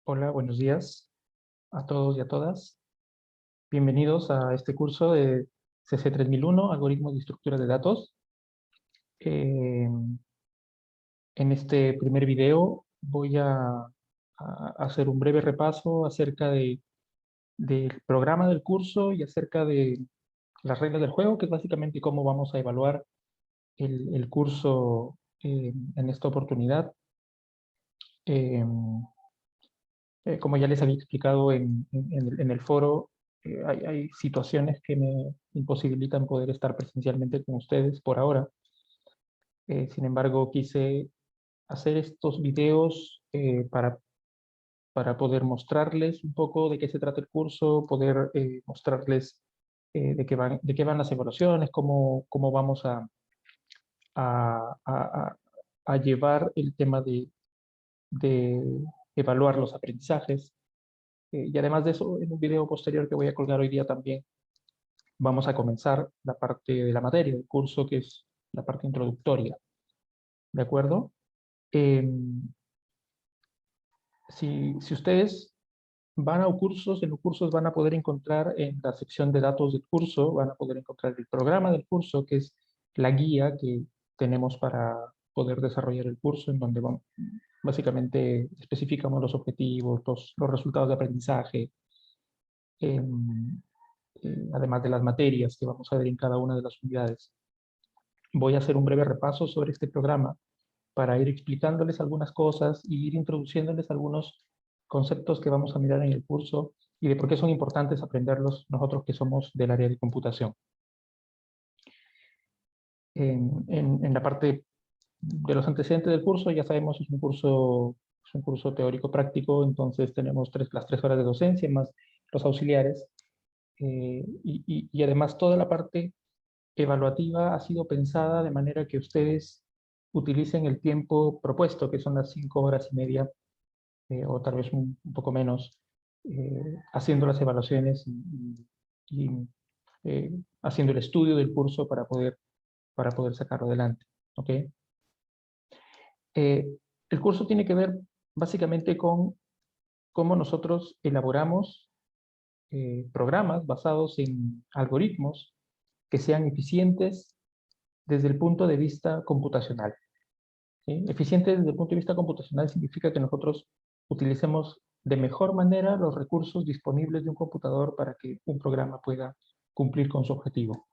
Hola, buenos días a todos y a todas. Bienvenidos a este curso de CC3001, Algoritmos de Estructura de Datos. Eh, en este primer video voy a hacer un breve repaso acerca del programa del curso y acerca de las reglas del juego, que es básicamente cómo vamos a evaluar el curso en esta oportunidad. Eh, Como ya les había explicado en el foro, hay situaciones que me imposibilitan poder estar presencialmente con ustedes por ahora. Sin embargo, quise hacer estos videos para poder mostrarles un poco de qué se trata el curso, poder mostrarles de qué van las evaluaciones, cómo vamos a, a- a llevar el tema de evaluar los aprendizajes. Y además de eso, en un video posterior que voy a colgar hoy día también, vamos a comenzar la parte de la materia del curso, que es la parte introductoria. ¿De acuerdo? Eh, si ustedes van a cursos, en los cursos van a poder encontrar en la sección de datos del curso, van a poder encontrar el programa del curso, que es la guía que tenemos para poder desarrollar el curso, en donde básicamente especificamos los objetivos, los resultados de aprendizaje, em, además de las materias que vamos a ver en cada una de las unidades. Voy a hacer un breve repaso sobre este programa para ir explicándoles algunas cosas y ir introduciéndoles algunos conceptos que vamos a mirar en el curso y de por qué son importantes aprenderlos nosotros que somos del área de computación. En la parte de los antecedentes del curso, ya sabemos, es un curso teórico práctico, entonces tenemos las 3 horas de docencia más los auxiliares, y además toda la parte evaluativa ha sido pensada de manera que ustedes utilicen el tiempo propuesto, que son las 5 horas y media, o tal vez un poco menos, haciendo las evaluaciones y, haciendo el estudio del curso para poder sacarlo adelante. ¿Ok? Eh, el curso tiene que ver básicamente con cómo nosotros elaboramos programas basados en algoritmos que sean eficientes desde el punto de vista computacional. ¿Sí? Eficiente desde el punto de vista computacional significa que nosotros utilicemos de mejor manera los recursos disponibles de un computador para que un programa pueda cumplir con su objetivo.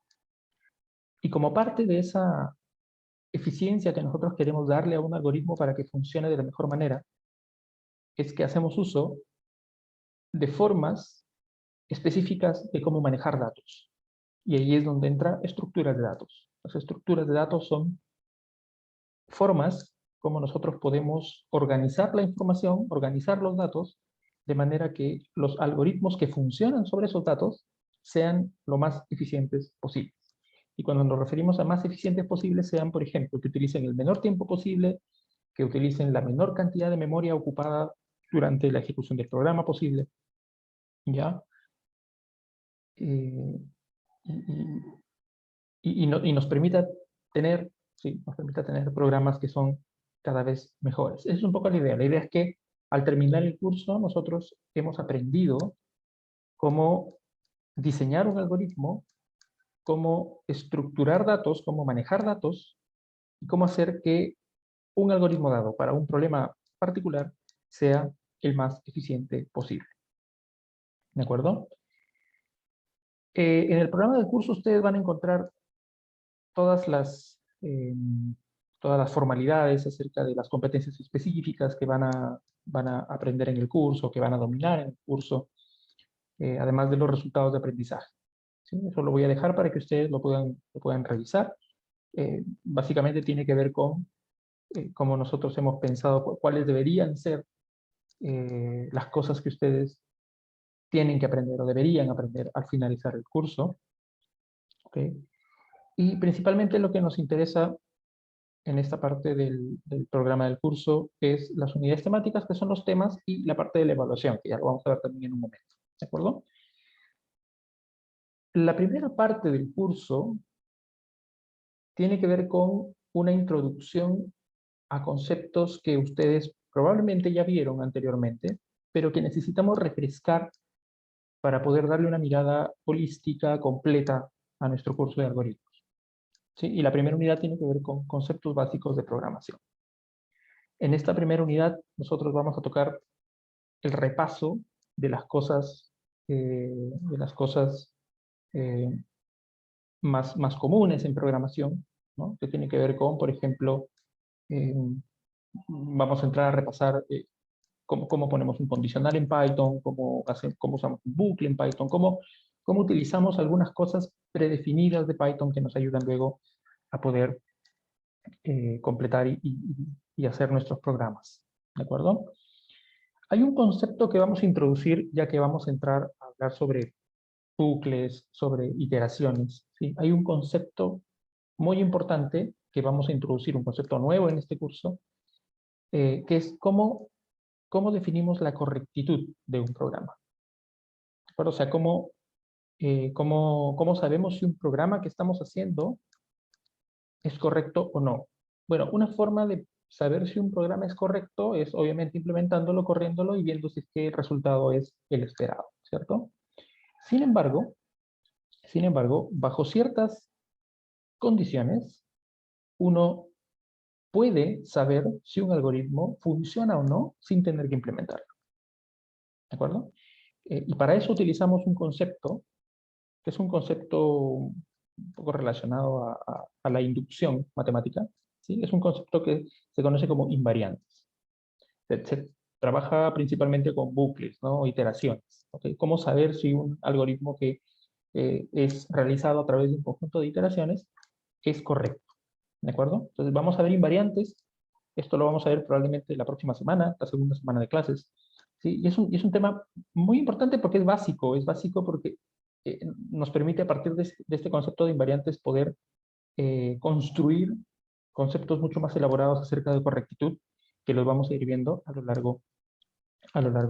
Y como parte de esa eficiencia que nosotros queremos darle a un algoritmo para que funcione de la mejor manera, es que hacemos uso de formas específicas de cómo manejar datos. Y ahí es donde entra estructuras de datos. Las estructuras de datos son formas como nosotros podemos organizar la información, organizar los datos, de manera que los algoritmos que funcionan sobre esos datos sean lo más eficientes posibles. Y cuando nos referimos a más eficientes posibles, sean, por ejemplo, que utilicen el menor tiempo posible, que utilicen la menor cantidad de memoria ocupada durante la ejecución del programa posible, ¿ya? Eh, y, y nos permita tener, sí, nos permita tener programas que son cada vez mejores. Esa es un poco la idea. La idea es que al terminar el curso nosotros hemos aprendido cómo diseñar un algoritmo, cómo estructurar datos, cómo manejar datos y cómo hacer que un algoritmo dado para un problema particular sea el más eficiente posible. ¿De acuerdo? En el programa del curso ustedes van a encontrar todas todas las formalidades acerca de las competencias específicas que van a aprender en el curso, que van a dominar en el curso, además de los resultados de aprendizaje. ¿Sí? Eso lo voy a dejar para que ustedes lo puedan revisar. Básicamente tiene que ver con cómo nosotros hemos pensado cuáles deberían ser las cosas que ustedes tienen que aprender o deberían aprender al finalizar el curso. ¿Okay? Y principalmente lo que nos interesa en esta parte del programa del curso es las unidades temáticas, que son los temas, y la parte de la evaluación, que ya lo vamos a ver también en un momento. ¿De acuerdo? La primera parte del curso tiene que ver con una introducción a conceptos que ustedes probablemente ya vieron anteriormente, pero que necesitamos refrescar para poder darle una mirada holística, completa a nuestro curso de algoritmos. ¿Sí? Y la primera unidad tiene que ver con conceptos básicos de programación. En esta primera unidad nosotros vamos a tocar el repaso de las cosas, eh, más comunes en programación, ¿no? Que tiene que ver con, por ejemplo, eh, vamos a entrar a repasar cómo ponemos un condicional en Python, cómo usamos un bucle en Python, cómo utilizamos algunas cosas predefinidas de Python que nos ayudan luego a poder completar y hacer nuestros programas. ¿De acuerdo? Hay un concepto que vamos a introducir, ya que vamos a entrar a hablar sobre bucles, sobre iteraciones. ¿Sí? Hay un concepto muy importante que vamos a introducir, un concepto nuevo en este curso, que es cómo definimos la correctitud de un programa. ¿De acuerdo? O sea, cómo sabemos si un programa que estamos haciendo es correcto o no. Bueno, una forma de saber si un programa es correcto es obviamente implementándolo, corriéndolo y viendo si es que el resultado es el esperado, ¿cierto? Sin embargo, bajo ciertas condiciones, uno puede saber si un algoritmo funciona o no sin tener que implementarlo. ¿De acuerdo? Y para eso utilizamos un concepto, que es un concepto un poco relacionado a la inducción matemática. ¿Sí? Es un concepto que se conoce como invariantes. Se trabaja principalmente con bucles, ¿no? Iteraciones. ¿Okay? ¿Cómo saber si un algoritmo que es realizado a través de un conjunto de iteraciones es correcto? ¿De acuerdo? Entonces vamos a ver invariantes. Esto lo vamos a ver probablemente la próxima semana, la segunda semana de clases. ¿Sí? Y es un tema muy importante porque es básico porque nos permite a partir de este concepto de invariantes poder construir conceptos mucho más elaborados acerca de correctitud que los vamos a ir viendo a lo largo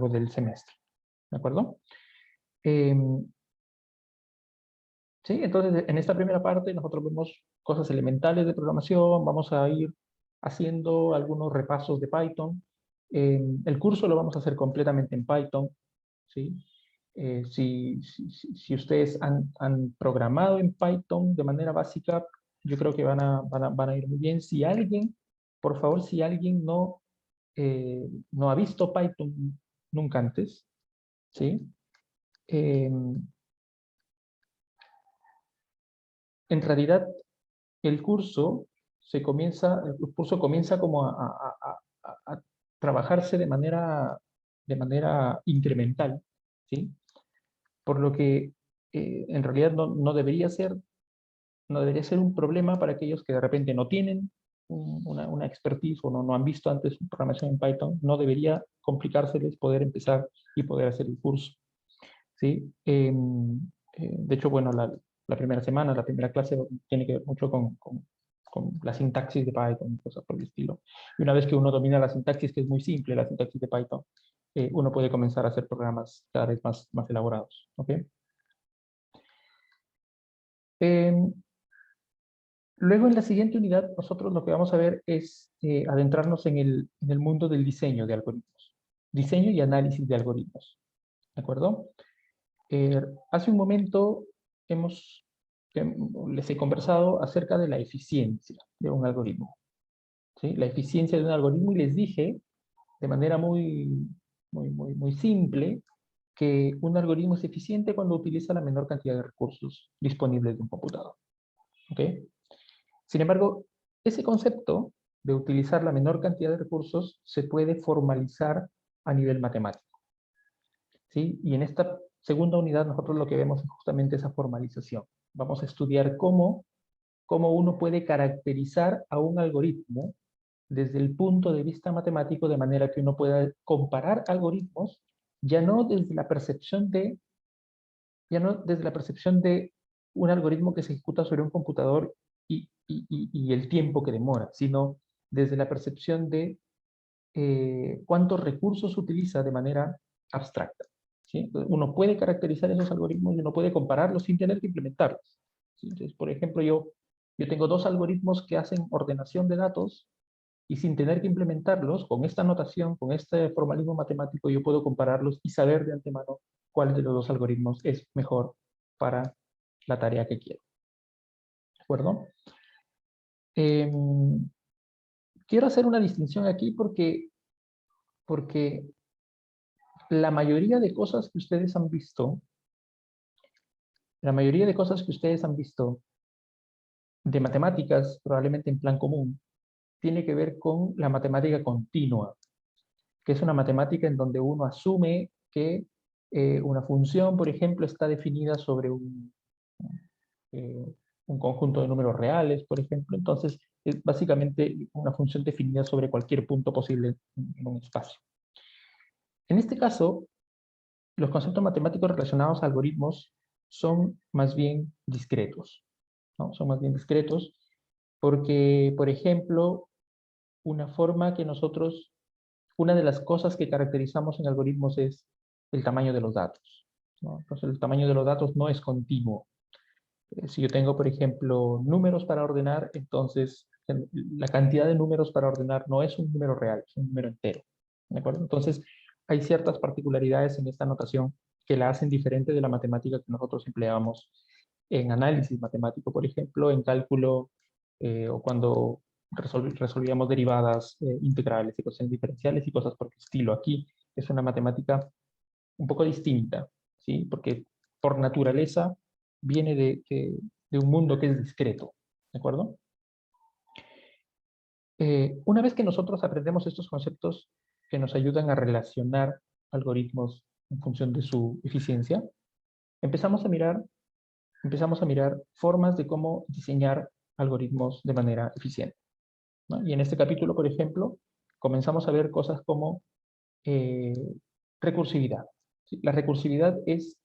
del semestre. ¿De acuerdo? Sí, entonces en esta primera parte nosotros vemos cosas elementales de programación, vamos a ir haciendo algunos repasos de Python. El curso lo vamos a hacer completamente en Python, ¿sí? Si ustedes han programado en Python de manera básica, yo creo que van a ir muy bien. Si alguien, por favor, si alguien no ha visto Python nunca antes, ¿sí? En realidad, el curso comienza como a trabajarse de manera incremental, ¿sí? Por lo que en realidad no debería ser un problema para aquellos que de repente no tienen una expertise o no han visto antes programación en Python, no debería complicárseles poder empezar y poder hacer el curso, ¿sí? De hecho, bueno, la primera semana, la primera clase tiene que ver mucho con la sintaxis de Python, cosas por el estilo. Y una vez que uno domina la sintaxis, que es muy simple, la sintaxis de Python, uno puede comenzar a hacer programas cada vez más elaborados. ¿Ok? Luego, en la siguiente unidad, nosotros lo que vamos a ver es adentrarnos en el mundo del diseño de algoritmos. Diseño y análisis de algoritmos. ¿De acuerdo? Hace un momento les he conversado acerca de la eficiencia de un algoritmo. ¿Sí? La eficiencia de un algoritmo, y les dije de manera muy simple que un algoritmo es eficiente cuando utiliza la menor cantidad de recursos disponibles de un computador. ¿Ok? Sin embargo, ese concepto de utilizar la menor cantidad de recursos se puede formalizar a nivel matemático. ¿Sí? Y en esta segunda unidad nosotros lo que vemos es justamente esa formalización. Vamos a estudiar cómo uno puede caracterizar a un algoritmo desde el punto de vista matemático, de manera que uno pueda comparar algoritmos, ya no desde la percepción de un algoritmo que se ejecuta sobre un computador y el tiempo que demora, sino desde la percepción de cuántos recursos utiliza de manera abstracta. ¿Sí? Entonces, uno puede caracterizar esos algoritmos y uno puede compararlos sin tener que implementarlos. ¿Sí? Entonces, por ejemplo, yo tengo dos algoritmos que hacen ordenación de datos y sin tener que implementarlos, con esta notación, con este formalismo matemático, yo puedo compararlos y saber de antemano cuál de los dos algoritmos es mejor para la tarea que quiero. ¿De acuerdo? Quiero hacer una distinción aquí porque la mayoría de cosas que ustedes han visto, de matemáticas, probablemente en plan común, tiene que ver con la matemática continua, que es una matemática en donde uno asume que una función, por ejemplo, está definida sobre un conjunto de números reales, por ejemplo. Entonces, es básicamente una función definida sobre cualquier punto posible en un espacio. En este caso, los conceptos matemáticos relacionados a algoritmos son más bien discretos, ¿no? Son más bien discretos porque, por ejemplo, una de las cosas que caracterizamos en algoritmos es el tamaño de los datos, ¿no? Entonces, el tamaño de los datos no es continuo. Si yo tengo, por ejemplo, números para ordenar, entonces la cantidad de números para ordenar no es un número real, es un número entero. ¿De acuerdo? Entonces, hay ciertas particularidades en esta notación que la hacen diferente de la matemática que nosotros empleamos en análisis matemático, por ejemplo, en cálculo o cuando resolvíamos derivadas integrales, ecuaciones diferenciales y cosas por el estilo. Aquí es una matemática un poco distinta, ¿sí? Porque por naturaleza viene de un mundo que es discreto, ¿de acuerdo? Una vez que nosotros aprendemos estos conceptos que nos ayudan a relacionar algoritmos en función de su eficiencia, empezamos a mirar formas de cómo diseñar algoritmos de manera eficiente, ¿no? Y en este capítulo, por ejemplo, comenzamos a ver cosas como eh, recursividad. ¿Sí? La recursividad es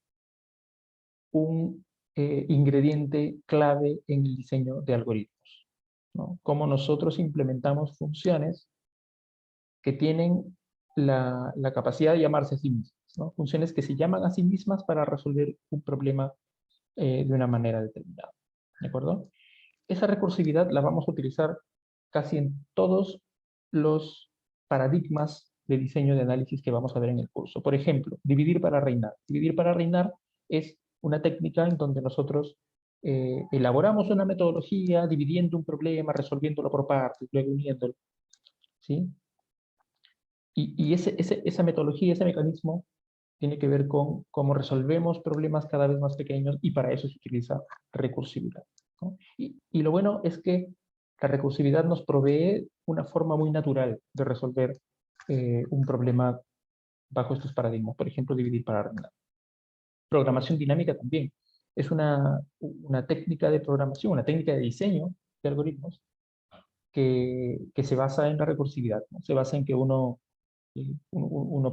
un ingrediente clave en el diseño de algoritmos, ¿no? Cómo nosotros implementamos funciones que tienen la capacidad de llamarse a sí mismas, ¿no? Funciones que se llaman a sí mismas para resolver un problema de una manera determinada, ¿de acuerdo? Esa recursividad la vamos a utilizar casi en todos los paradigmas de diseño de análisis que vamos a ver en el curso. Por ejemplo, dividir para reinar. Dividir para reinar es una técnica en donde nosotros elaboramos una metodología dividiendo un problema, resolviéndolo por partes, luego uniéndolo, ¿sí? Y esa metodología, ese mecanismo, tiene que ver con cómo resolvemos problemas cada vez más pequeños y para eso se utiliza recursividad, ¿no? Y lo bueno es que la recursividad nos provee una forma muy natural de resolver un problema bajo estos paradigmas, por ejemplo, dividir para reinar. Programación dinámica también es una técnica de programación, una técnica de diseño de algoritmos que se basa en la recursividad, ¿no? Se basa en que uno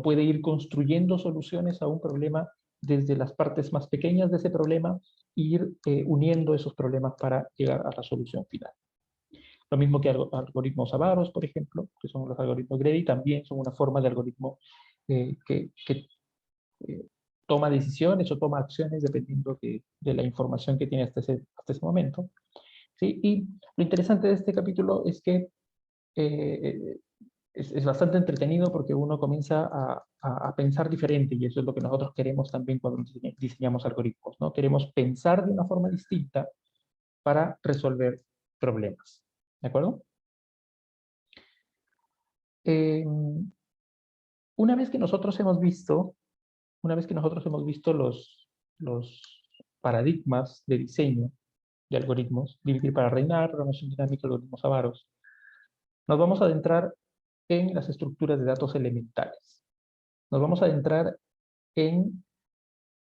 puede ir construyendo soluciones a un problema desde las partes más pequeñas de ese problema e ir uniendo esos problemas para llegar a la solución final. Lo mismo que algoritmos avaros, por ejemplo, que son los algoritmos Grady, también son una forma de algoritmo que toma decisiones o toma acciones dependiendo de la información que tiene hasta ese momento, ¿sí? Y lo interesante de este capítulo es que es bastante entretenido porque uno comienza a pensar diferente y eso es lo que nosotros queremos también cuando diseñamos algoritmos, ¿no? Queremos pensar de una forma distinta para resolver problemas, ¿de acuerdo? Eh, una vez que nosotros hemos visto los paradigmas de diseño de algoritmos, dividir para reinar, programación dinámica, algoritmos avaros, nos vamos a adentrar en las estructuras de datos elementales. Nos vamos a adentrar en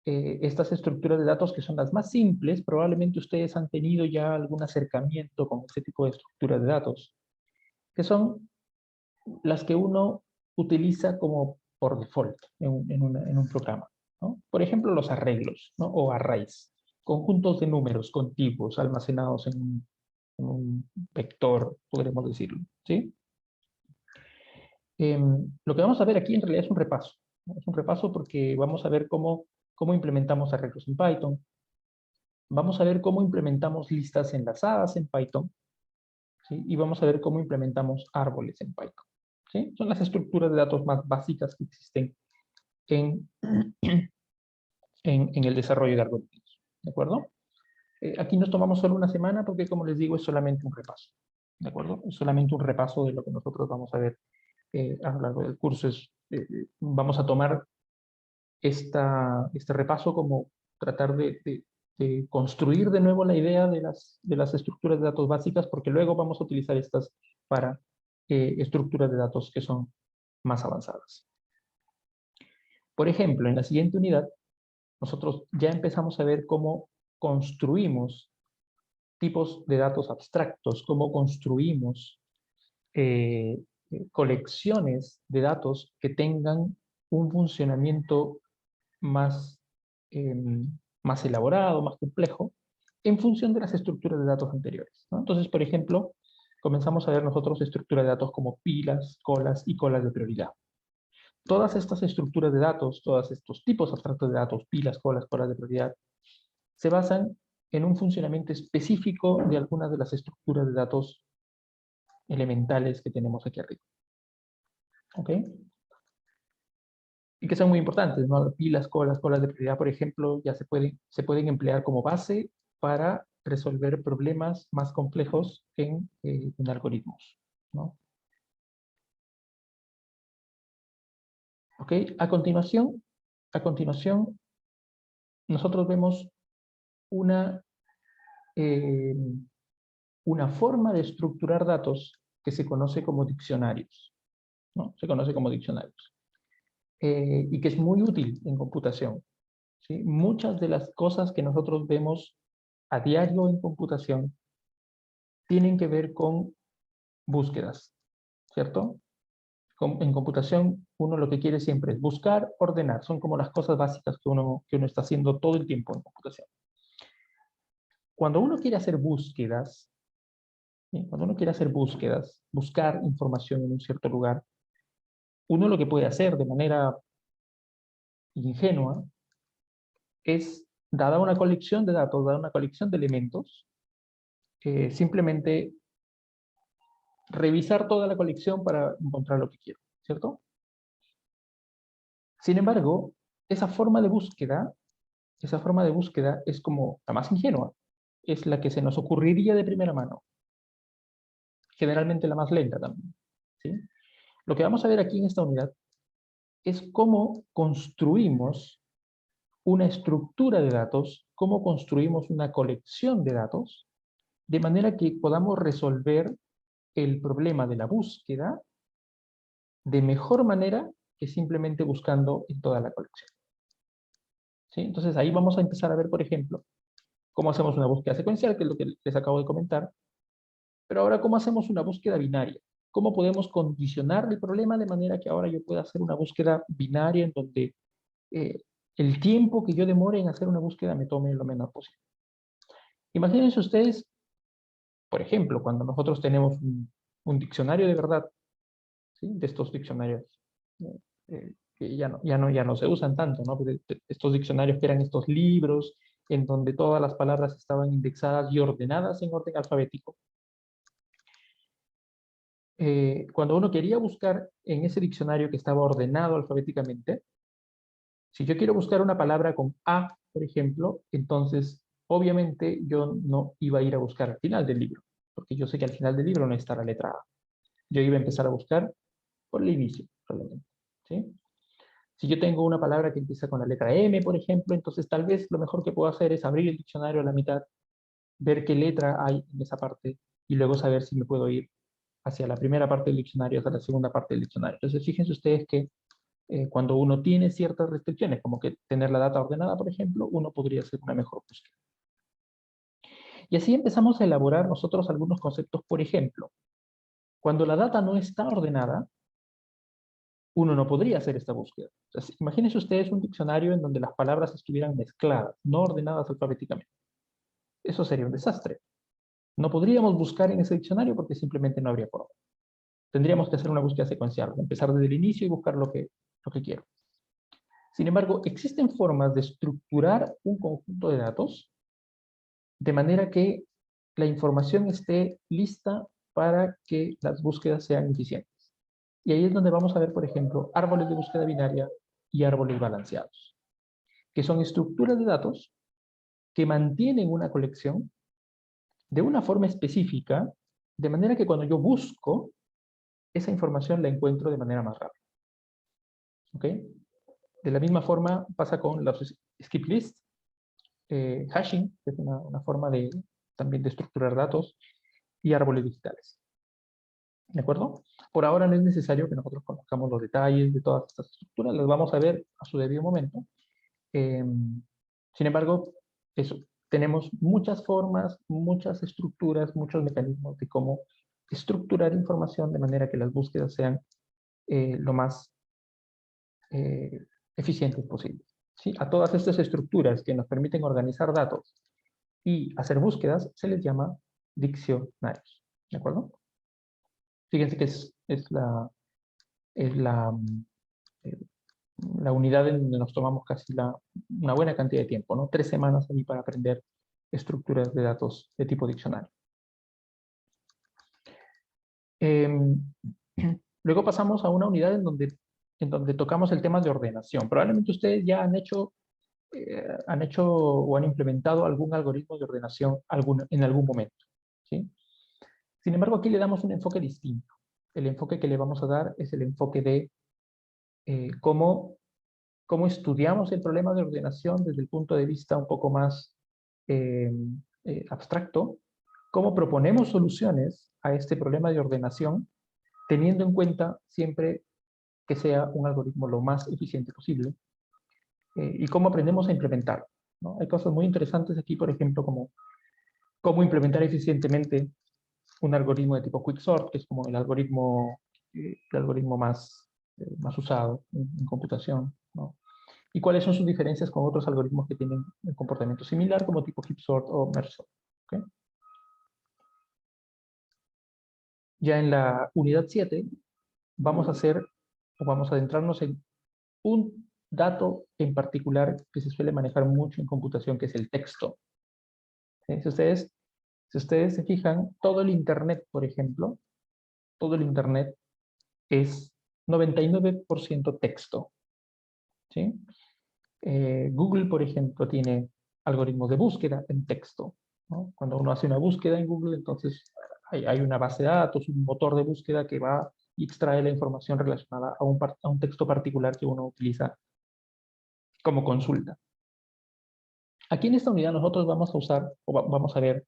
estas estructuras de datos que son las más simples. Probablemente ustedes han tenido ya algún acercamiento con este tipo de estructuras de datos, que son las que uno utiliza como por default en un programa, ¿no? Por ejemplo, los arreglos, ¿no? O arrays, conjuntos de números contiguos almacenados en un vector, podríamos decirlo, ¿sí? Lo que vamos a ver aquí en realidad es un repaso, ¿no? Es un repaso porque vamos a ver cómo implementamos arreglos en Python. Vamos a ver cómo implementamos listas enlazadas en Python, ¿sí? Y vamos a ver cómo implementamos árboles en Python, ¿sí? Son las estructuras de datos más básicas que existen en, en el desarrollo de algoritmos, ¿de acuerdo? Aquí nos tomamos solo una semana porque, como les digo, es solamente un repaso, ¿de acuerdo? Es solamente un repaso de lo que nosotros vamos a ver a lo largo del curso. Vamos a tomar este repaso como tratar de construir de nuevo la idea de las estructuras de datos básicas, porque luego vamos a utilizar estas para estructuras de datos que son más avanzadas. Por ejemplo, en la siguiente unidad, nosotros ya empezamos a ver cómo construimos tipos de datos abstractos, cómo construimos colecciones de datos que tengan un funcionamiento más, eh, más elaborado, más complejo, en función de las estructuras de datos anteriores, ¿no? Entonces, por ejemplo, comenzamos a ver nosotros estructuras de datos como pilas, colas y colas de prioridad. Todas estas estructuras de datos, todos estos tipos abstractos de datos, pilas, colas de prioridad, se basan en un funcionamiento específico de algunas de las estructuras de datos elementales que tenemos aquí arriba. ¿Ok? Y que son muy importantes, ¿no? Pilas, colas de prioridad, por ejemplo, ya se pueden emplear como base para resolver problemas más complejos en algoritmos, ¿no? ¿Ok? A continuación, nosotros vemos una, eh, una forma de estructurar datos que se conoce como diccionarios, ¿no? Se conoce como diccionarios. Y que es muy útil en computación, ¿sí? Muchas de las cosas que nosotros vemos a diario en computación tienen que ver con búsquedas, ¿cierto? En computación uno lo que quiere siempre es buscar, ordenar, son como las cosas básicas que uno está haciendo todo el tiempo en computación. Cuando uno quiere hacer búsquedas, ¿sí? Cuando uno quiere hacer búsquedas, buscar información en un cierto lugar, uno lo que puede hacer de manera ingenua es, dada una colección de datos, dada una colección de elementos, simplemente revisar toda la colección para encontrar lo que quiero, ¿cierto? Sin embargo, esa forma de búsqueda es como la más ingenua, es la que se nos ocurriría de primera mano, generalmente la más lenta también, ¿sí? Lo que vamos a ver aquí en esta unidad es cómo construimos una estructura de datos, cómo construimos una colección de datos, de manera que podamos resolver el problema de la búsqueda de mejor manera que simplemente buscando en toda la colección, ¿sí? Entonces ahí vamos a empezar a ver, por ejemplo, cómo hacemos una búsqueda secuencial, que es lo que les acabo de comentar, pero ahora cómo hacemos una búsqueda binaria. ¿Cómo podemos condicionar el problema de manera que ahora yo pueda hacer una búsqueda binaria en donde el tiempo que yo demore en hacer una búsqueda me tome lo menor posible? Imagínense ustedes, por ejemplo, cuando nosotros tenemos un diccionario de verdad, ¿sí? De estos diccionarios que ya no se usan tanto, ¿no? Estos diccionarios que eran estos libros en donde todas las palabras estaban indexadas y ordenadas en orden alfabético. Cuando uno quería buscar en ese diccionario que estaba ordenado alfabéticamente, si yo quiero buscar una palabra con A, por ejemplo, entonces obviamente yo no iba a ir a buscar al final del libro, porque yo sé que al final del libro no está la letra A. Yo iba a empezar a buscar por el inicio, probablemente, ¿sí? Si yo tengo una palabra que empieza con la letra M, por ejemplo, entonces tal vez lo mejor que puedo hacer es abrir el diccionario a la mitad, ver qué letra hay en esa parte y luego saber si me puedo ir hacia la primera parte del diccionario, hacia la segunda parte del diccionario. Entonces, fíjense ustedes que cuando uno tiene ciertas restricciones, como que tener la data ordenada, por ejemplo, uno podría hacer una mejor búsqueda. Y así empezamos a elaborar nosotros algunos conceptos. Por ejemplo, cuando la data no está ordenada, uno no podría hacer esta búsqueda. O sea, imagínense ustedes un diccionario en donde las palabras estuvieran mezcladas, no ordenadas alfabéticamente. Eso sería un desastre. No podríamos buscar en ese diccionario porque simplemente no habría forma. Tendríamos que hacer una búsqueda secuencial, empezar desde el inicio y buscar lo que quiero. Sin embargo, existen formas de estructurar un conjunto de datos de manera que la información esté lista para que las búsquedas sean eficientes. Y ahí es donde vamos a ver, por ejemplo, árboles de búsqueda binaria y árboles balanceados, que son estructuras de datos que mantienen una colección de una forma específica, de manera que cuando yo busco, esa información la encuentro de manera más rápida. ¿Ok? De la misma forma pasa con los skip lists, hashing, que es una forma también de estructurar datos, y árboles digitales. ¿De acuerdo? Por ahora no es necesario que nosotros conozcamos los detalles de todas estas estructuras, las vamos a ver a su debido momento. Sin embargo, eso, tenemos muchas formas, muchas estructuras, muchos mecanismos de cómo estructurar información de manera que las búsquedas sean lo más eficientes posible. ¿Sí? A todas estas estructuras que nos permiten organizar datos y hacer búsquedas se les llama diccionarios. ¿De acuerdo? Fíjense que es eh, la unidad en donde nos tomamos casi una buena cantidad de tiempo, ¿no? 3 semanas allí para aprender estructuras de datos de tipo diccionario. Luego pasamos a una unidad en donde tocamos el tema de ordenación. Probablemente ustedes ya han hecho o han implementado algún algoritmo de ordenación en algún momento, ¿sí? Sin embargo, aquí le damos un enfoque distinto. El enfoque que le vamos a dar es el enfoque de cómo estudiamos el problema de ordenación desde el punto de vista un poco más abstracto, cómo proponemos soluciones a este problema de ordenación, teniendo en cuenta siempre que sea un algoritmo lo más eficiente posible, y cómo aprendemos a implementarlo, ¿no? Hay cosas muy interesantes aquí, por ejemplo, como cómo implementar eficientemente un algoritmo de tipo quicksort, que es como el algoritmo más usado en computación, ¿no? Y cuáles son sus diferencias con otros algoritmos que tienen un comportamiento similar, como tipo heap-sort o merge-sort. ¿Okay? Ya en la unidad 7 vamos a adentrarnos en un dato en particular que se suele manejar mucho en computación, que es el texto. ¿Sí? Si ustedes se fijan, todo el Internet, por ejemplo, todo el Internet es 99% texto. ¿Sí? Google, por ejemplo, tiene algoritmos de búsqueda en texto, ¿no? Cuando uno hace una búsqueda en Google, entonces hay una base de datos, un motor de búsqueda que va y extrae la información relacionada a un texto particular que uno utiliza como consulta. Aquí en esta unidad nosotros vamos a usar, vamos a ver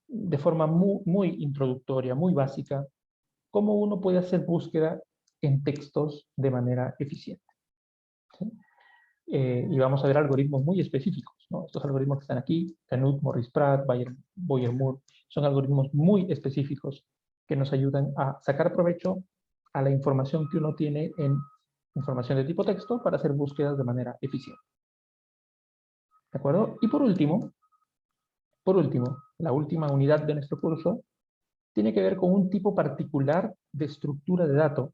de forma muy introductoria, muy básica, cómo uno puede hacer búsqueda en textos de manera eficiente. ¿Sí? Y vamos a ver algoritmos muy específicos, ¿no? Estos algoritmos que están aquí, Canute, Morris-Pratt, Boyer-Moore, son algoritmos muy específicos que nos ayudan a sacar provecho a la información que uno tiene en información de tipo texto para hacer búsquedas de manera eficiente. ¿De acuerdo? Y por último, la última unidad de nuestro curso tiene que ver con un tipo particular de estructura de datos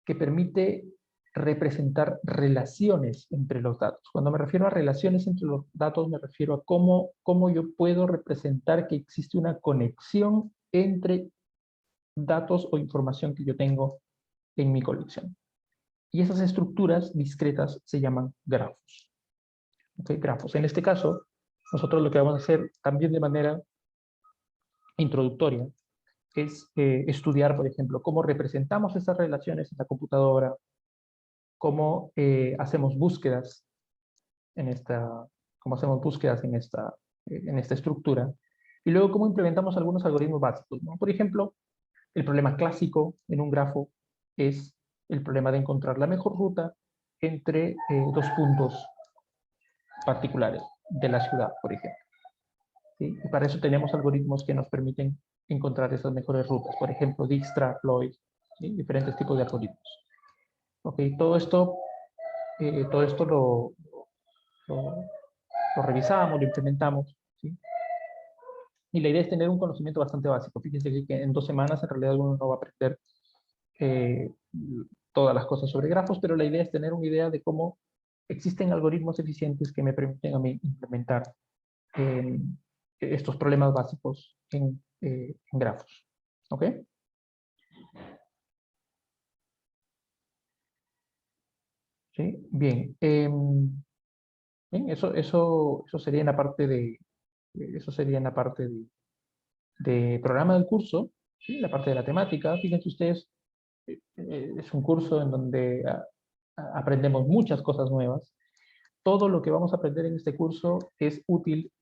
que permite representar relaciones entre los datos. Cuando me refiero a relaciones entre los datos, me refiero a cómo yo puedo representar que existe una conexión entre datos o información que yo tengo en mi colección. Y esas estructuras discretas se llaman grafos. ¿Okay? Grafos. En este caso, nosotros lo que vamos a hacer también de manera introductoria es estudiar, por ejemplo, cómo representamos esas relaciones en la computadora, cómo hacemos búsquedas en esta, en esta estructura, y luego cómo implementamos algunos algoritmos básicos, ¿no? Por ejemplo, el problema clásico en un grafo es el problema de encontrar la mejor ruta entre dos puntos particulares de la ciudad, por ejemplo. ¿Sí? Y para eso tenemos algoritmos que nos permiten encontrar esas mejores rutas, por ejemplo, Dijkstra, Floyd, ¿sí? Diferentes tipos de algoritmos. Okay, todo esto lo revisamos, lo implementamos, ¿sí? Y la idea es tener un conocimiento bastante básico. Fíjense que en 2 semanas en realidad uno no va a aprender eh, todas las cosas sobre grafos, pero la idea es tener una idea de cómo existen algoritmos eficientes que me permiten a mí implementar estos problemas básicos en en grafos. ¿Ok? ¿Sí? Bien. Bien, eso sería en la parte eso sería en la parte de programa del curso, ¿sí? La parte de la temática. Fíjense ustedes, es un curso en donde aprendemos muchas cosas nuevas. Todo lo que vamos a aprender en este curso es útil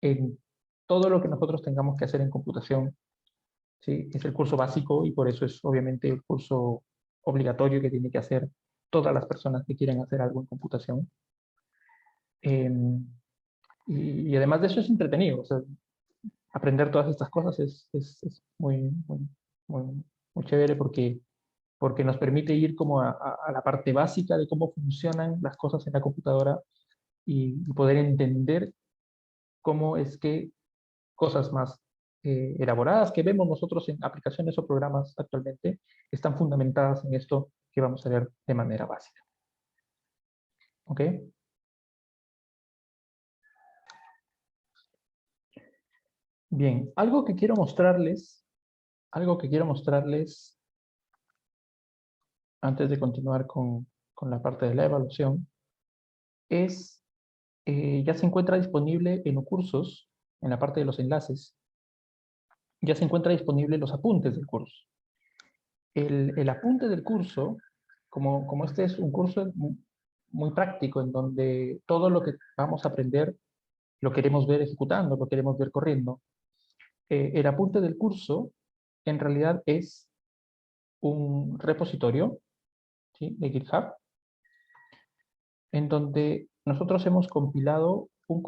en todo lo que nosotros tengamos que hacer en computación, ¿sí? Es el curso básico y por eso es obviamente el curso obligatorio que tiene que hacer todas las personas que quieren hacer algo en computación. Y además de eso es entretenido, o sea, aprender todas estas cosas es muy, muy chévere porque nos permite ir como a la parte básica de cómo funcionan las cosas en la computadora y poder entender cómo es que cosas más elaboradas que vemos nosotros en aplicaciones o programas actualmente están fundamentadas en esto que vamos a ver de manera básica. ¿Ok? Bien, algo que quiero mostrarles antes de continuar con la parte de la evaluación es, ya se encuentra disponible en cursos, en la parte de los enlaces, ya se encuentra disponible los apuntes del curso. El apunte del curso, como este es un curso muy práctico, en donde todo lo que vamos a aprender lo queremos ver ejecutando, lo queremos ver corriendo, el apunte del curso en realidad es un repositorio, ¿sí?, de GitHub, en donde nosotros hemos compilado un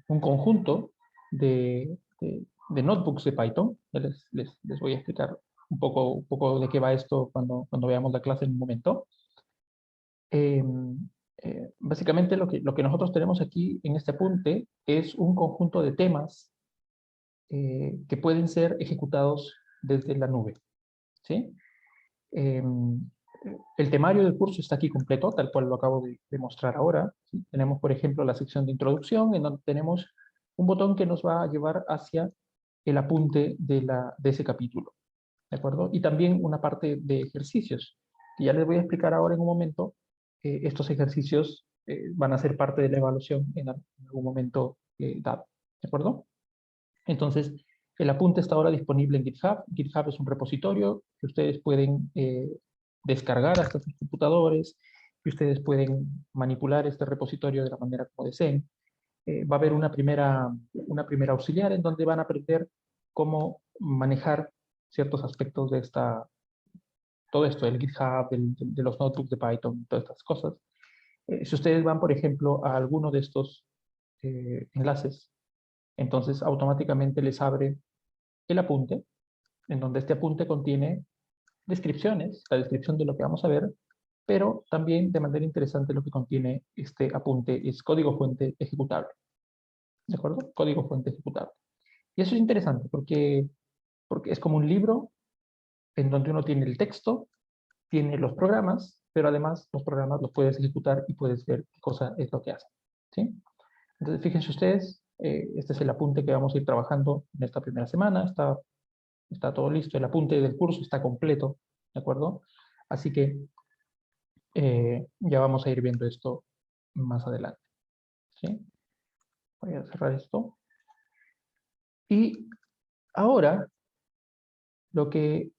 conjunto de notebooks de Python. Les voy a explicar un poco de qué va esto cuando veamos la clase en un momento. Eh, Básicamente lo que nosotros tenemos aquí en este apunte es un conjunto de temas que pueden ser ejecutados desde la nube, ¿sí? Eh, el temario del curso está aquí completo, tal cual lo acabo de mostrar ahora, ¿sí? Tenemos, por ejemplo, la sección de introducción, en donde tenemos un botón que nos va a llevar hacia el apunte de ese capítulo, ¿de acuerdo? Y también una parte de ejercicios, que ya les voy a explicar ahora en un momento. Estos ejercicios van a ser parte de la evaluación en algún momento dado, ¿de acuerdo? Entonces, el apunte está ahora disponible en GitHub. GitHub es un repositorio que ustedes pueden descargar hasta sus computadores, que ustedes pueden manipular este repositorio de la manera como deseen. Va a haber una primera auxiliar en donde van a aprender cómo manejar ciertos aspectos de todo esto, del GitHub, de los notebooks de Python, todas estas cosas. Si ustedes van, por ejemplo, a alguno de estos enlaces, entonces automáticamente les abre el apunte, en donde este apunte contiene descripciones, la descripción de lo que vamos a ver, pero también de manera interesante lo que contiene este apunte es código fuente ejecutable. ¿De acuerdo? Código fuente ejecutable. Y eso es interesante porque es como un libro en donde uno tiene el texto, tiene los programas, pero además los programas los puedes ejecutar y puedes ver qué cosa es lo que hacen, ¿sí? Entonces, fíjense ustedes, este es el apunte que vamos a ir trabajando en esta primera semana. Está todo listo, el apunte del curso está completo, ¿de acuerdo? Así que ya vamos a ir viendo esto más adelante, ¿sí? Voy a cerrar esto. Y ahora lo que,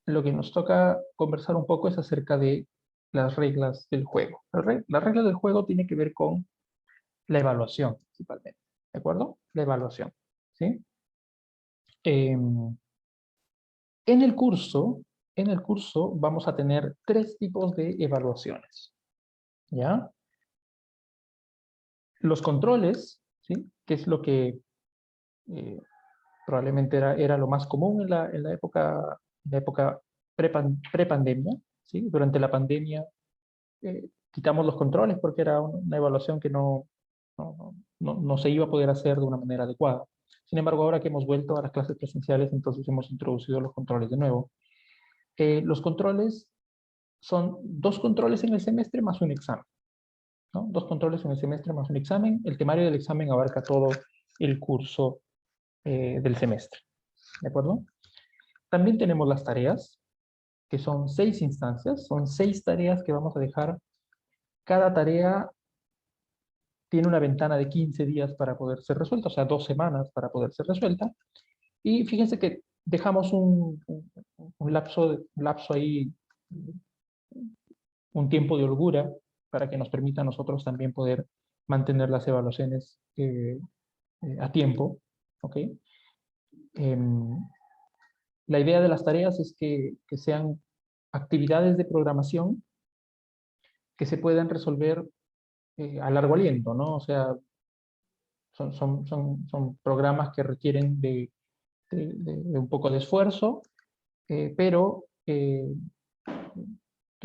lo que nos toca conversar un poco es acerca de las reglas del juego. La regla del juego tiene que ver con la evaluación, principalmente, ¿de acuerdo? La evaluación, ¿sí? En el curso, en el curso vamos a tener tres tipos de evaluaciones, ¿ya? Los controles, ¿sí?, que es lo que eh, probablemente era lo más común en la época prepandemia, ¿sí? Durante la pandemia quitamos los controles porque era una evaluación que no se iba a poder hacer de una manera adecuada. Sin embargo, ahora que hemos vuelto a las clases presenciales, entonces hemos introducido los controles de nuevo. Los controles son 2 controles en el semestre más un examen, ¿no? 2 controles en el semestre más un examen. El temario del examen abarca todo el curso del semestre. ¿De acuerdo? También tenemos las tareas, que son 6 instancias, son 6 tareas que vamos a dejar. Cada tarea tiene una ventana de 15 días para poder ser resuelta, o sea, 2 semanas para poder ser resuelta. Y fíjense que dejamos un lapso ahí, un tiempo de holgura, para que nos permita a nosotros también poder mantener las evaluaciones a tiempo. ¿Ok? Em, la idea de las tareas es que sean actividades de programación que se puedan resolver a largo aliento, ¿no? O sea, son programas que requieren de un poco de esfuerzo, pero que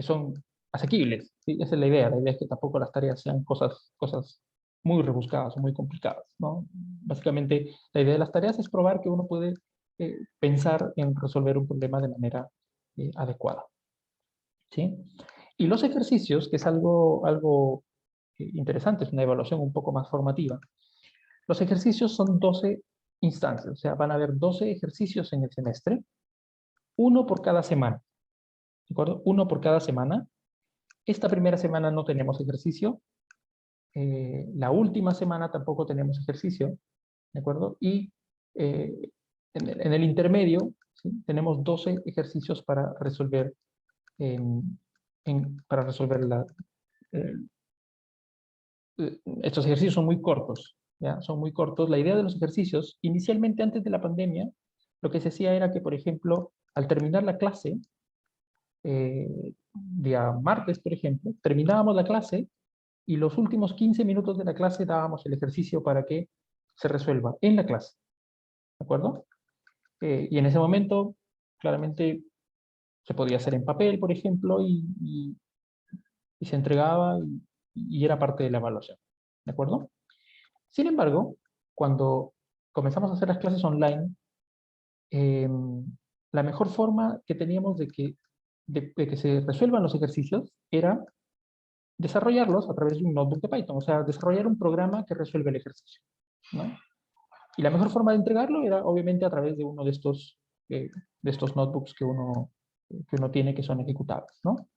son asequibles, ¿sí? Esa es la idea. La idea es que tampoco las tareas sean cosas muy rebuscadas o muy complicadas, ¿no? Básicamente, la idea de las tareas es probar que uno puede pensar en resolver un problema de manera adecuada, ¿sí? Y los ejercicios, que es algo interesante, es una evaluación un poco más formativa. Los ejercicios son 12 instancias, o sea, van a haber 12 ejercicios en el semestre, uno por cada semana, ¿de acuerdo? Uno por cada semana. Esta primera semana no tenemos ejercicio, la última semana tampoco tenemos ejercicio, ¿de acuerdo? Y eh, en el intermedio, ¿sí? Tenemos 12 ejercicios para resolver, para resolver eh, estos ejercicios son muy cortos, ¿ya? Son muy cortos. La idea de los ejercicios, inicialmente antes de la pandemia, lo que se hacía era que, por ejemplo, al terminar la clase, día martes, por ejemplo, terminábamos la clase y los últimos 15 minutos de la clase dábamos el ejercicio para que se resuelva en la clase, ¿de acuerdo? Y en ese momento, claramente, se podía hacer en papel, por ejemplo, y se entregaba y era parte de la evaluación, ¿de acuerdo? Sin embargo, cuando comenzamos a hacer las clases online, eh, la mejor forma que teníamos de que se resuelvan los ejercicios era desarrollarlos a través de un notebook de Python, o sea, desarrollar un programa que resuelve el ejercicio, ¿no? Y la mejor forma de entregarlo era, obviamente, a través de uno de estos notebooks que uno tiene que son ejecutables, ¿no?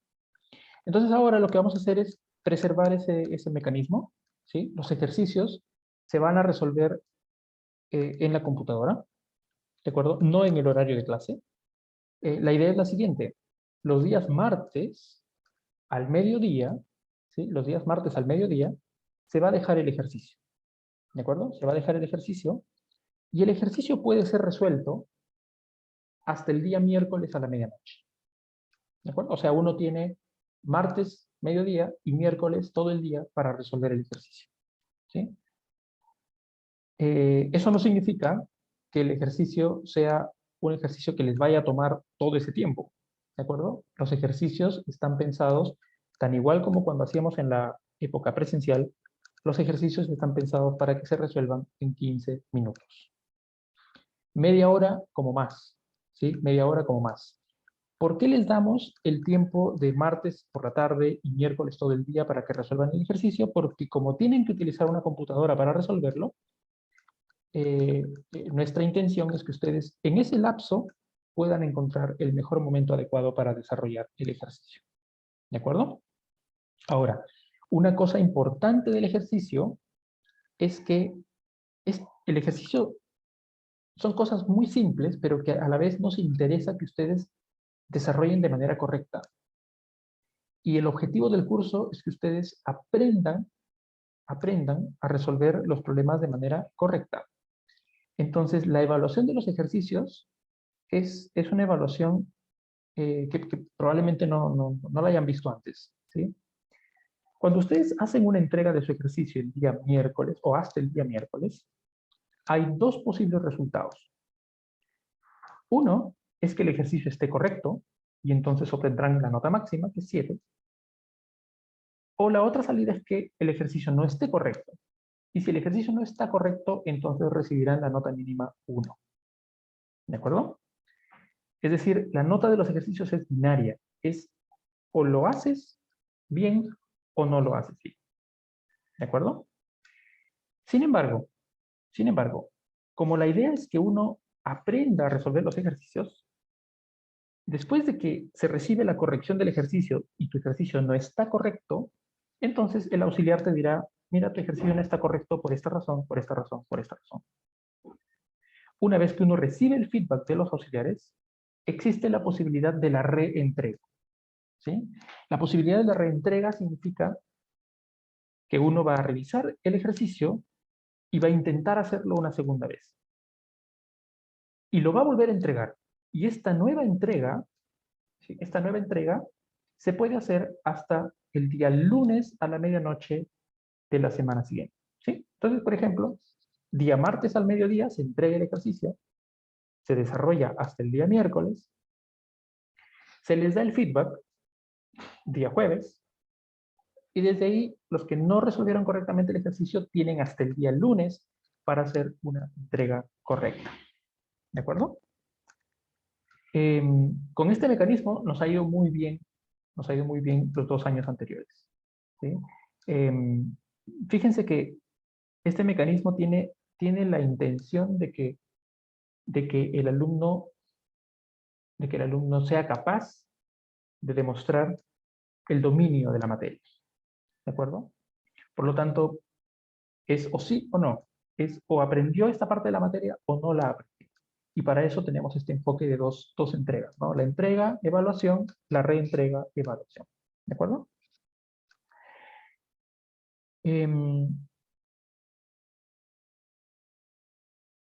Entonces ahora lo que vamos a hacer es preservar ese mecanismo, ¿sí? Los ejercicios se van a resolver en la computadora, ¿de acuerdo? No en el horario de clase. La idea es la siguiente. Los días martes al mediodía, ¿sí? Los días martes al mediodía, se va a dejar el ejercicio, ¿de acuerdo? Se va a dejar el ejercicio y el ejercicio puede ser resuelto hasta el día miércoles a la medianoche, ¿de acuerdo? O sea, uno tiene martes, mediodía y miércoles todo el día para resolver el ejercicio, ¿sí? Eso no significa que el ejercicio sea un ejercicio que les vaya a tomar todo ese tiempo, ¿de acuerdo? Los ejercicios están pensados, tan igual como cuando hacíamos en la época presencial, los ejercicios están pensados para que se resuelvan en 15 minutos. Media hora como más, ¿sí? Media hora como más. ¿Por qué les damos el tiempo de martes por la tarde y miércoles todo el día para que resuelvan el ejercicio? Porque como tienen que utilizar una computadora para resolverlo, nuestra intención es que ustedes en ese lapso puedan encontrar el mejor momento adecuado para desarrollar el ejercicio. ¿De acuerdo? Ahora, una cosa importante del ejercicio es que el ejercicio son cosas muy simples, pero que a la vez nos interesa que ustedes desarrollen de manera correcta. Y el objetivo del curso es que ustedes aprendan a resolver los problemas de manera correcta. Entonces, la evaluación de los ejercicios es una evaluación que probablemente no la hayan visto antes, ¿sí? Cuando ustedes hacen una entrega de su ejercicio el día miércoles o hasta el día miércoles, hay dos posibles resultados. Uno es que el ejercicio esté correcto y entonces obtendrán la nota máxima, que es 7. O la otra salida es que el ejercicio no esté correcto. Y si el ejercicio no está correcto, entonces recibirán la nota mínima 1. ¿De acuerdo? Es decir, la nota de los ejercicios es binaria. Es o lo haces bien o no lo haces bien. ¿De acuerdo? Sin embargo, como la idea es que uno aprenda a resolver los ejercicios, después de que se recibe la corrección del ejercicio y tu ejercicio no está correcto, entonces el auxiliar te dirá, mira, tu ejercicio no está correcto por esta razón, por esta razón, por esta razón. Una vez que uno recibe el feedback de los auxiliares, existe la posibilidad de la reentrega. ¿Sí? La posibilidad de la reentrega significa que uno va a revisar el ejercicio y va a intentar hacerlo una segunda vez. Y lo va a volver a entregar. Y esta nueva entrega, ¿sí? Esta nueva entrega se puede hacer hasta el día lunes a la medianoche de la semana siguiente. ¿Sí? Entonces, por ejemplo, día martes al mediodía se entrega el ejercicio, se desarrolla hasta el día miércoles, se les da el feedback día jueves, y desde ahí los que no resolvieron correctamente el ejercicio tienen hasta el día lunes para hacer una entrega correcta. ¿De acuerdo? Con este mecanismo nos ha ido muy bien los 2 años anteriores. ¿Sí? Fíjense que este mecanismo tiene la intención de que el alumno sea capaz de demostrar el dominio de la materia. ¿De acuerdo? Por lo tanto, es o sí o no. Es o aprendió esta parte de la materia o no la aprendió. Y para eso tenemos este enfoque de dos entregas, ¿no? La entrega, evaluación, la reentrega, evaluación. ¿De acuerdo?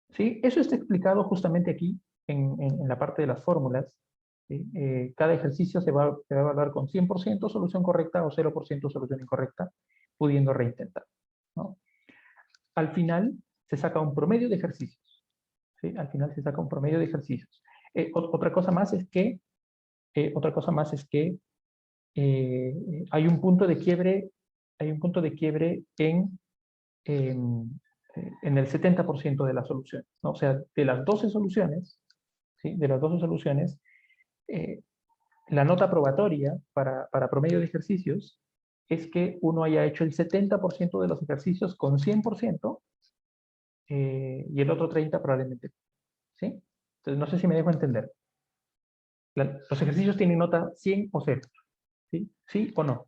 Sí, eso está explicado justamente aquí, en la parte de las fórmulas. ¿Sí? Cada ejercicio se va a evaluar con 100% solución correcta o 0% solución incorrecta, pudiendo reintentar, ¿no? Al final se saca un promedio de ejercicios. ¿Sí? Al final se saca un promedio de ejercicios. Otra cosa más es que, hay un punto de quiebre, en el 70% de las soluciones, ¿no? O sea, de las 12 soluciones, ¿sí? De las 12 soluciones, eh, la nota probatoria para promedio de ejercicios es que uno haya hecho el 70% de los ejercicios con 100%, y el otro 30% probablemente, ¿sí? Entonces, no sé si me dejo entender. Los ejercicios tienen nota 100 o 0, ¿sí? ¿Sí o no?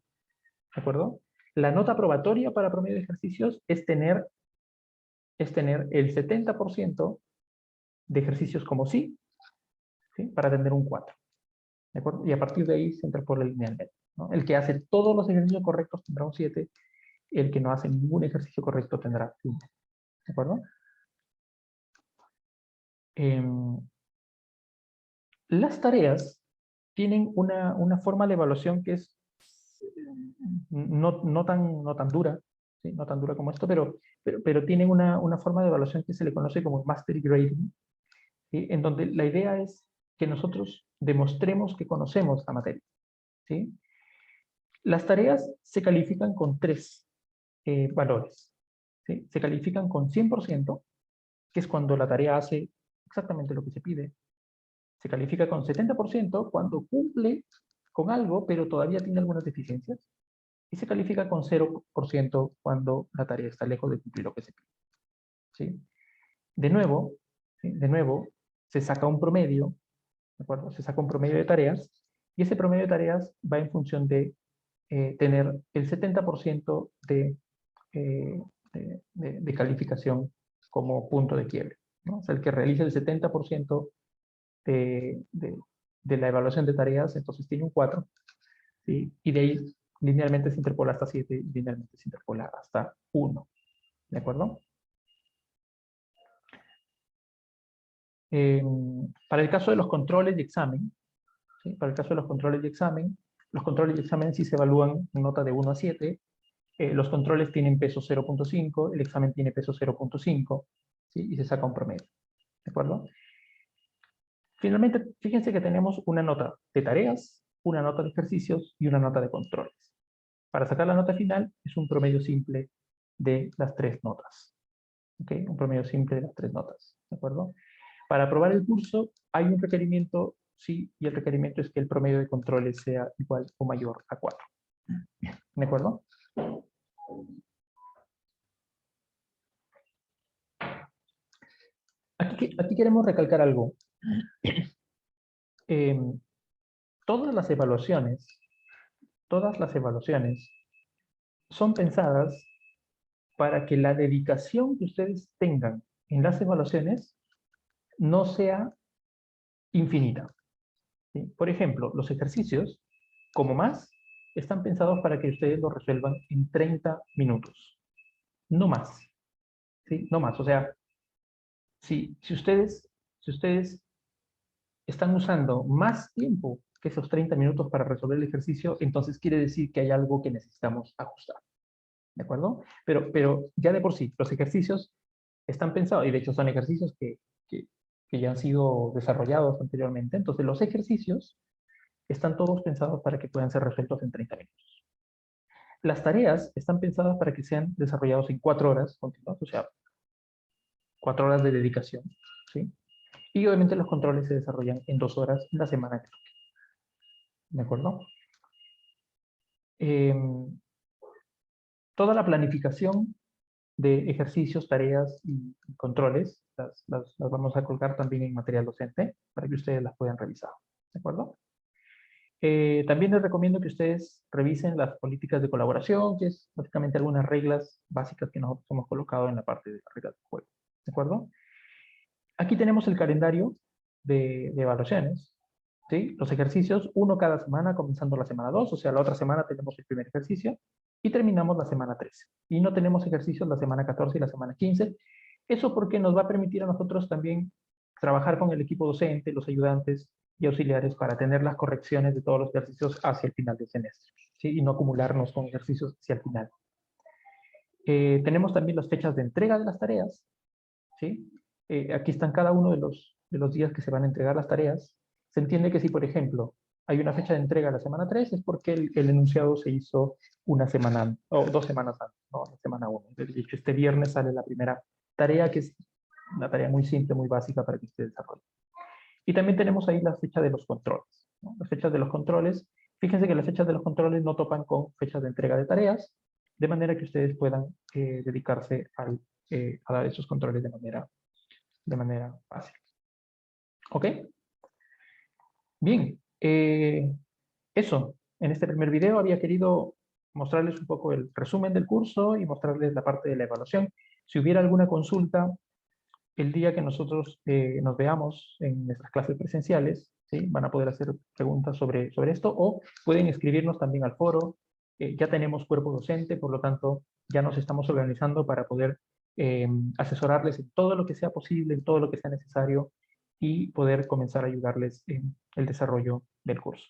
¿De acuerdo? La nota probatoria para promedio de ejercicios es tener el 70% de ejercicios como sí, ¿sí? Para tener un 4. ¿De acuerdo? Y a partir de ahí se entra por la línea del medio, ¿no? El que hace todos los ejercicios correctos tendrá un 7, el que no hace ningún ejercicio correcto tendrá 1. ¿De acuerdo? Las tareas tienen una forma de evaluación que es no tan dura, ¿sí? No tan dura como esto, pero tienen una forma de evaluación que se le conoce como Mastery Grading, ¿sí? En donde la idea es que nosotros demostremos que conocemos la materia, ¿sí? Las tareas se califican con 3 valores, ¿sí? Se califican con 100%, que es cuando la tarea hace exactamente lo que se pide. Se califica con 70% cuando cumple con algo, pero todavía tiene algunas deficiencias. Y se califica con 0% cuando la tarea está lejos de cumplir lo que se pide. ¿Sí? De nuevo, ¿sí? De nuevo, se saca un promedio, ¿de acuerdo? Se saca un promedio de tareas, y ese promedio de tareas va en función de tener el 70% de calificación como punto de quiebre, ¿no? O sea, el que realice el 70% de, de, de la evaluación de tareas, entonces tiene un 4, ¿sí? Y de ahí linealmente se interpola hasta 7 y linealmente se interpola hasta 1. ¿De acuerdo? Para el caso de los controles de examen, ¿sí? Para el caso de los controles de examen, los controles de examen sí se evalúan en nota de 1 a 7. Los controles tienen peso 0.5, el examen tiene peso 0.5, ¿sí? Y se saca un promedio. ¿De acuerdo? Finalmente, fíjense que tenemos una nota de tareas, una nota de ejercicios y una nota de controles. Para sacar la nota final es un promedio simple de las 3 notas. ¿Ok? Un promedio simple de las 3 notas. ¿De acuerdo? Para aprobar el curso hay un requerimiento, sí, y el requerimiento es que el promedio de controles sea igual o mayor a 4. ¿De acuerdo? Aquí queremos recalcar algo. Todas las evaluaciones son pensadas para que la dedicación que ustedes tengan en las evaluaciones no sea infinita, ¿sí? Por ejemplo, los ejercicios, como más, están pensados para que ustedes lo resuelvan en 30 minutos, no más, ¿sí? No más. O sea, si ustedes están usando más tiempo que esos 30 minutos para resolver el ejercicio, entonces quiere decir que hay algo que necesitamos ajustar, ¿de acuerdo? Pero ya de por sí, los ejercicios están pensados, y de hecho son ejercicios que ya han sido desarrollados anteriormente, entonces los ejercicios están todos pensados para que puedan ser resueltos en 30 minutos. Las tareas están pensadas para que sean desarrollados en 4 horas continuas, o sea, 4 horas de dedicación, ¿sí? Y obviamente los controles se desarrollan en 2 horas en la semana que toque, ¿de acuerdo? Toda la planificación de ejercicios, tareas y controles las vamos a colgar también en material docente para que ustedes las puedan revisar, ¿de acuerdo? También les recomiendo que ustedes revisen las políticas de colaboración, que es básicamente algunas reglas básicas que nosotros hemos colocado en la parte de las reglas del juego, ¿de acuerdo? Aquí tenemos el calendario de evaluaciones, ¿sí? Los ejercicios, uno cada semana, comenzando la semana 2, o sea, la otra semana tenemos el primer ejercicio, y terminamos la semana 13. Y no tenemos ejercicios la semana 14 y la semana 15. Eso porque nos va a permitir a nosotros también trabajar con el equipo docente, los ayudantes y auxiliares para tener las correcciones de todos los ejercicios hacia el final del semestre, ¿sí? Y no acumularnos con ejercicios hacia el final. Tenemos también las fechas de entrega de las tareas, ¿sí? Aquí están cada uno de los días que se van a entregar las tareas. Se entiende que si, por ejemplo, hay una fecha de entrega la semana 3, es porque el enunciado se hizo una semana o 2 semanas antes, ¿no? La semana 1. De hecho, este viernes sale la primera tarea, que es una tarea muy simple, muy básica para que ustedes desarrollen. Y también tenemos ahí la fecha de los controles, ¿no? Las fechas de los controles. Fíjense que las fechas de los controles no topan con fechas de entrega de tareas, de manera que ustedes puedan dedicarse a dar esos controles de manera fácil. ¿Ok? Bien. Eso. En este primer video había querido mostrarles un poco el resumen del curso y mostrarles la parte de la evaluación. Si hubiera alguna consulta, el día que nosotros nos veamos en nuestras clases presenciales, ¿sí? Van a poder hacer preguntas sobre esto o pueden escribirnos también al foro. Ya tenemos cuerpo docente, por lo tanto, ya nos estamos organizando para poder asesorarles en todo lo que sea posible, en todo lo que sea necesario y poder comenzar a ayudarles en el desarrollo del curso.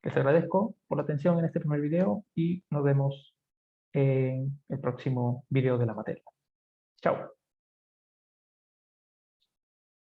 Les agradezco por la atención en este primer video y nos vemos en el próximo video de la materia. Chao.